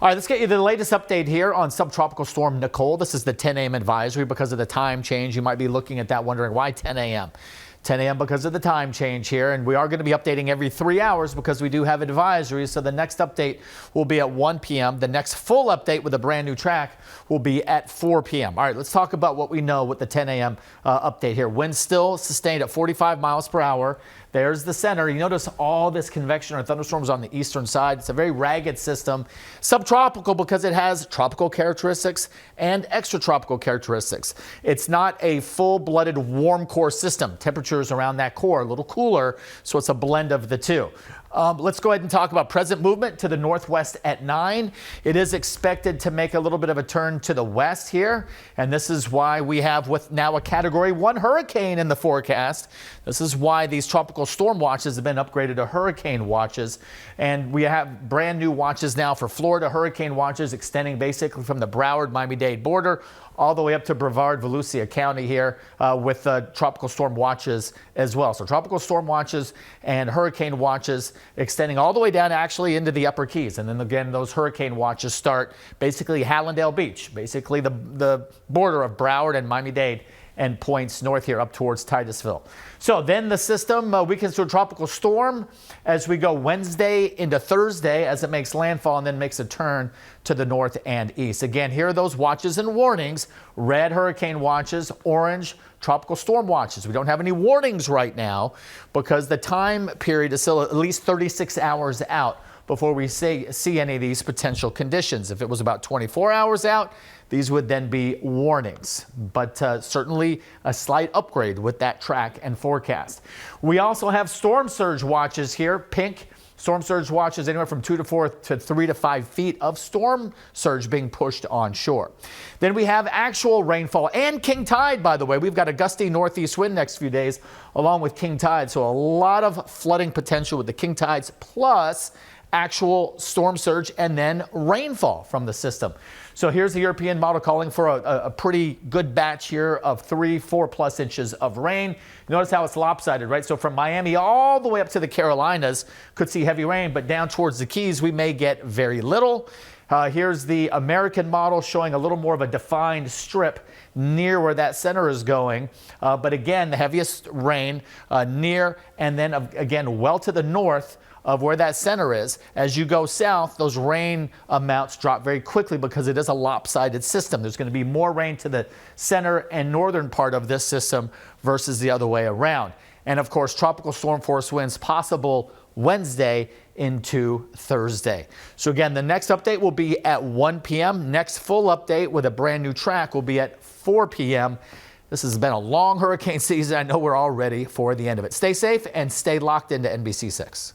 All right, let's get you the latest update here on subtropical storm Nicole. This is the 10 a.m. advisory because of the time change. You might be looking at that wondering why 10 a.m. 10 a.m. because of the time change here, and we are going to be updating every 3 hours because we do have advisories. So the next update will be at 1 p.m. The next full update with a brand new track will be at 4 p.m. All right, let's talk about what we know with the 10 a.m. Update here. Winds still sustained at 45 miles per hour. There's the center. You notice all this convection or thunderstorms on the eastern side. It's a very ragged system. Subtropical because it has tropical characteristics and extratropical characteristics. It's not a full-blooded warm core system. Temperatures around that core a little cooler, so it's a blend of the two. Let's go ahead and talk about present movement to the northwest at 9. It is expected to make a little bit of a turn to the west here, and this is why we have with now a Category 1 hurricane in the forecast. This is why these tropical storm watches have been upgraded to hurricane watches, and we have brand new watches now for Florida, hurricane watches extending basically from the Broward Miami-Dade border all the way up to Brevard, Volusia County here with tropical storm watches as well. So tropical storm watches and hurricane watches extending all the way down actually into the upper Keys. And then again, those hurricane watches start basically Hallandale Beach, basically the border of Broward and Miami-Dade, and points north here up towards Titusville. So then the system weakens to a tropical storm as we go Wednesday into Thursday as it makes landfall and then makes a turn to the north and east. Again, here are those watches and warnings. Red hurricane watches, orange tropical storm watches. We don't have any warnings right now because the time period is still at least 36 hours out before we see any of these potential conditions. If it was about 24 hours out, these would then be warnings, but certainly a slight upgrade with that track and forecast. We also have storm surge watches here, pink. Storm surge watches anywhere from 2 to 4 to 3 to 5 feet of storm surge being pushed onshore. Then we have actual rainfall and king tide, by the way. We've got a gusty northeast wind next few days along with king tide. So a lot of flooding potential with the king tides plus actual storm surge and then rainfall from the system. So here's the European model calling for a pretty good batch here of 3-4+ inches of rain. Notice how it's lopsided, right? So from Miami all the way up to the Carolinas could see heavy rain, but down towards the Keys we may get very little. Here's the American model showing a little more of a defined strip near where that center is going. But again, the heaviest rain near and then again well to the north of where that center is. As you go south, those rain amounts drop very quickly because it is a lopsided system. There's going to be more rain to the center and northern part of this system versus the other way around. And of course, tropical storm force winds possible Wednesday into Thursday. So again, the next update will be at 1 p.m. Next full update with a brand new track will be at 4 p.m. This has been a long hurricane season. I know we're all ready for the end of it. Stay safe and stay locked into NBC6.